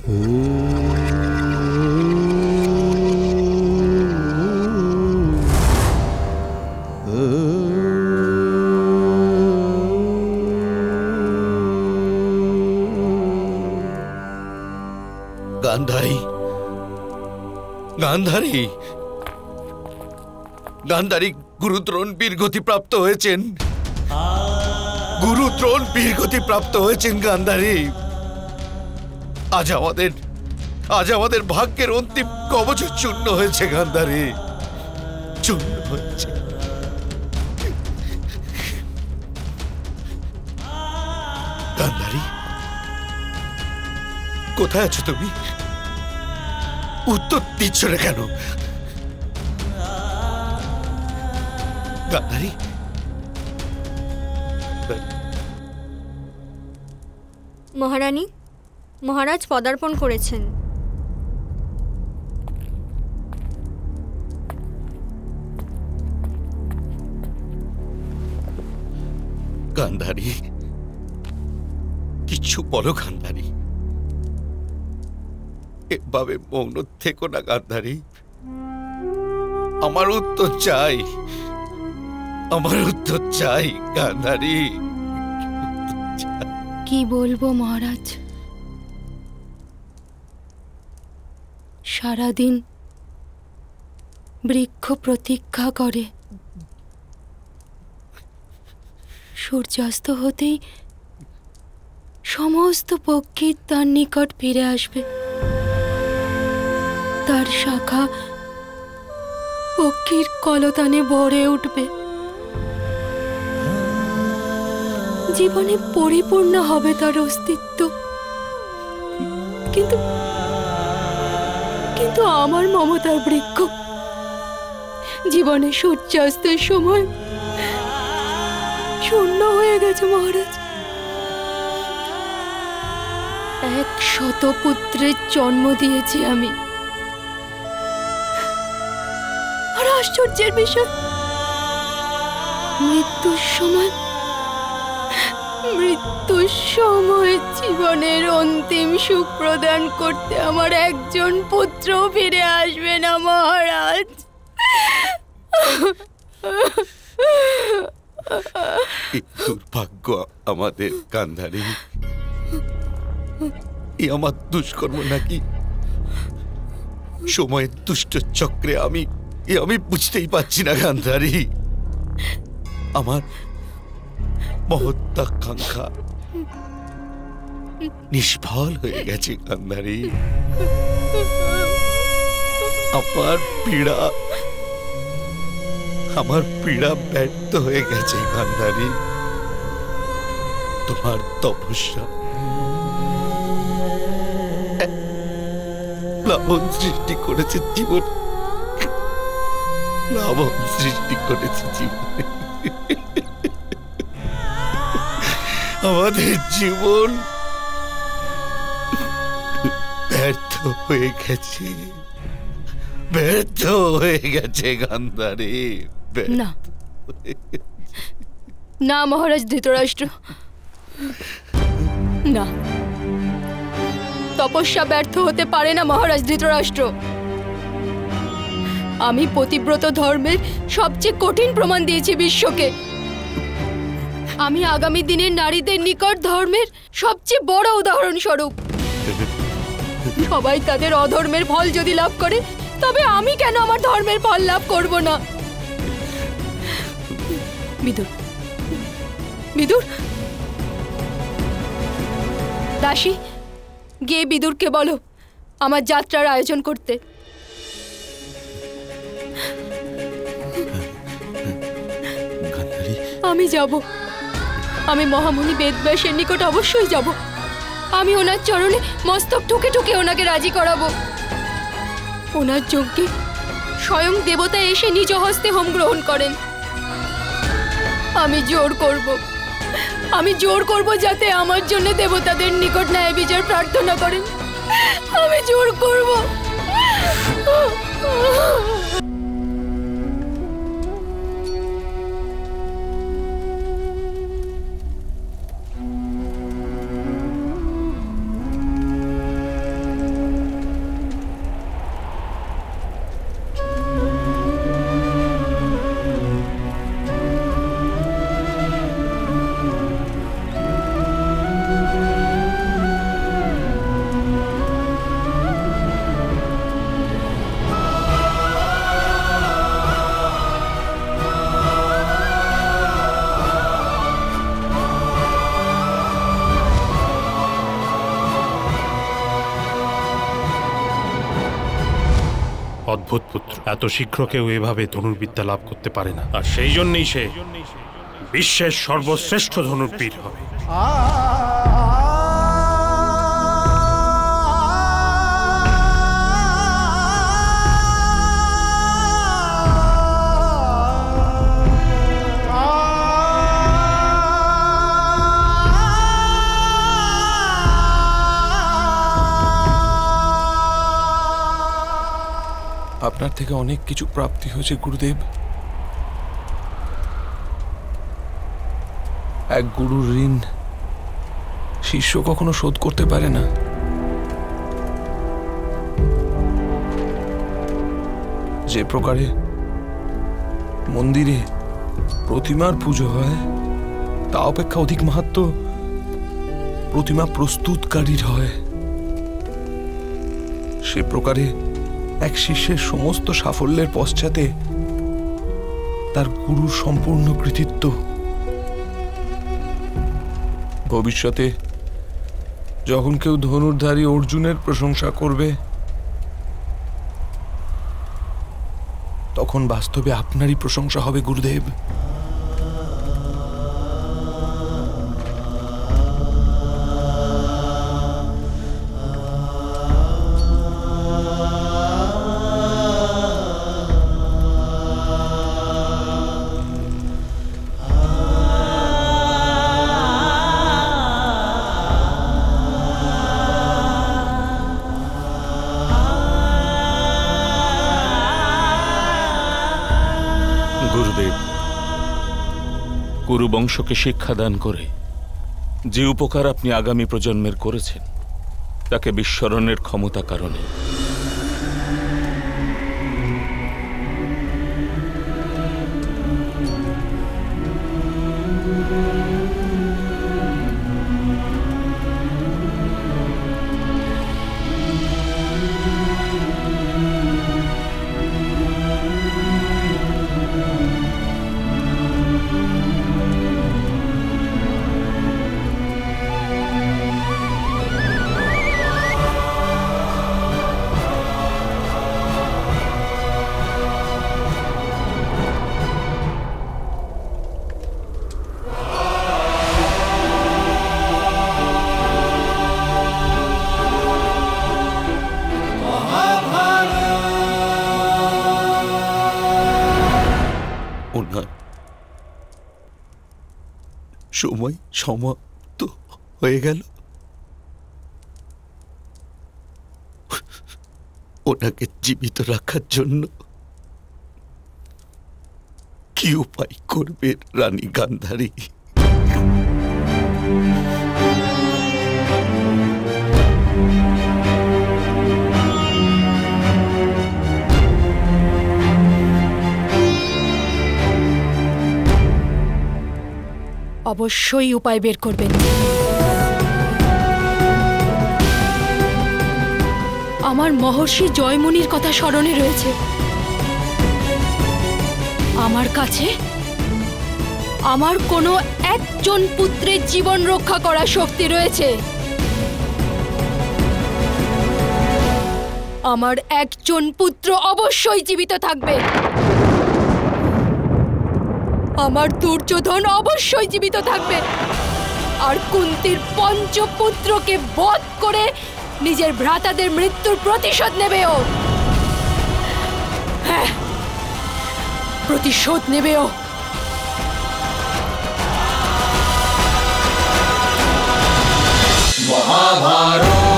গান্ধারী, গান্ধারী, গান্ধারী গুরুদ্রোণ বীরগতি প্রাপ্ত হয়েছেন। গুরুদ্রোণ বীরগতি প্রাপ্ত হয়েছেন গান্ধারী। আজ আমাদের ভাগ্যের অন্তিম কবচ চূর্ণ হয়েছে গান্ধারী, চূর্ণ হয়েছে। গান্ধারী, কোথায় আছো তুমি? উত্তর দিচ্ছ না কেন গান্ধারী? মহারানী, মহারাজ পদার্পণ করেছেন। গান্ধারী, কিছু বলো গান্ধারী, এভাবে মৌন থেকো না গান্ধারী। আমার উত্তর চাই, আমার উত্তর চাই গান্ধারী। কি বলবো মহারাজ, সারাদিন বৃক্ষ প্রতীক্ষা করে, সূর্যাস্ত হতেই সমস্ত পক্ষী তার নিকট ফিরে আসবে। তার শাখা পক্ষীর কলতানে ভরে উঠবে, জীবনে পরিপূর্ণ হবে তার অস্তিত্ব। কিন্তু কিন্তু আমার মমতার বৃক্ষ জীবনে সূর্যাস্তের সময় শূন্য হয়ে গেছে মহারাজ। 100 পুত্রের জন্ম দিয়েছি আমি, আর আশ্চর্যের বিষয়, মৃত্যুর সময় জীবনের অন্তিম সুখ প্রদান করতে আমার একজন পুত্র ফিরে আসবে না মহারাজ। দুর্ভাগ্য আমাদের গান্ধারী। এ আমার দুষ্কর্ম নাকি সময়ের দুষ্ট চক্রে? আমি বুঝতেই পারছি না গান্ধারী। আমার মহত্বাকাঙ্ক্ষা নিষ্ফল হয়ে গেছে গান্ধারী। আমার পীড়া ব্যর্থ হয়ে গেছে গান্ধারী। তোমার তপস্যা প্লাবন সৃষ্টি করেছে জীবন, প্লাবন সৃষ্টি করেছে জীবনে। আমাদের জীবন ব্যর্থ হয়ে গেছে, ব্যর্থ হয়ে গেছে গান্ধারী। না না মহারাজ ধৃতরাষ্ট্র, না, তপস্যা ব্যর্থ হতে পারে না মহারাজ ধৃতরাষ্ট্র। আমি পতিব্রত ধর্মের সবচেয়ে কঠিন প্রমাণ দিয়েছি বিশ্বকে। আমি আগামী দিনের নারীদের নিকট ধর্মের সবচেয়ে বড় উদাহরণ স্বরূপ। সবাই তাদের অধর্মের ফল যদি লাভ করে, তবে আমি কেন আমার ধর্মের ফল লাভ করব না? বিদুর, বিদুর, দাসী, গিয়ে বিদুরকে বলো আমার যাত্রার আয়োজন করতে। আমি যাব, আমি মহামুনি বেদব্যাসের নিকট অবশ্যই যাব। আমি ওনার চরণে মস্তক ঠুকে ঠুকে ওনাকে রাজি করাবো। ওনার যজ্ঞে স্বয়ং দেবতা এসে নিজ হস্তে হোম গ্রহণ করেন। আমি জোর করব যাতে আমার জন্য দেবতাদের নিকট ন্যায় বিচার প্রার্থনা করেন। আমি জোর করব। অদ্ভুত পুত্র। এত শীঘ্র কেউ এভাবে ধনুর্বিদ্যা লাভ করতে পারে না, আর সেই জন্যই সে বিশ্বের সর্বশ্রেষ্ঠ ধনুর্বীর হবে। আপনার থেকে অনেক কিছু প্রাপ্তি হয়েছে গুরুদেব। এক গুরুর ঋণ শিষ্য কখনো শোধ করতে পারে না। যে প্রকারে মন্দিরে প্রতিমার পুজো হয় তা অপেক্ষা অধিক মাহাত্ম্য প্রতিমা প্রস্তুতকারীর হয়, সে প্রকারে এক শিষ্যের সমস্ত সাফল্যের পশ্চাতে তার গুরুর সম্পূর্ণ কৃতিত্ব। ভবিষ্যতে যখন কেউ ধনুর্ধারী অর্জুনের প্রশংসা করবে তখন বাস্তবে আপনারই প্রশংসা হবে গুরুদেব। গুরুদেব, কুরুবংশকে শিক্ষাদান করে যে উপকার আপনি আগামী প্রজন্মের করেছেন তাকে বিস্মরণের ক্ষমতা কারণে ওনার সময় সমাপ্ত হয়ে গেল। ওনাকে জীবিত রাখার জন্য কি উপায় করবে রানী গান্ধারী? অবশ্যই উপায় বের করবেন। আমার মহর্ষি জয়মুনির কথা স্মরণে রয়েছে। আমার কাছে আমার কোনো একজন পুত্রের জীবন রক্ষা করার শক্তি রয়েছে। আমার একজন পুত্র অবশ্যই জীবিত থাকবে। আমার দুর্যোধন অবশ্যই জীবিত থাকবে, আর কুন্তির পঞ্চপুত্রকে বধ করে নিজের ভ্রাতাদের মৃত্যুর প্রতিশোধ নেবেও। হ্যাঁ, প্রতিশোধ নেবেও। মহাভারত।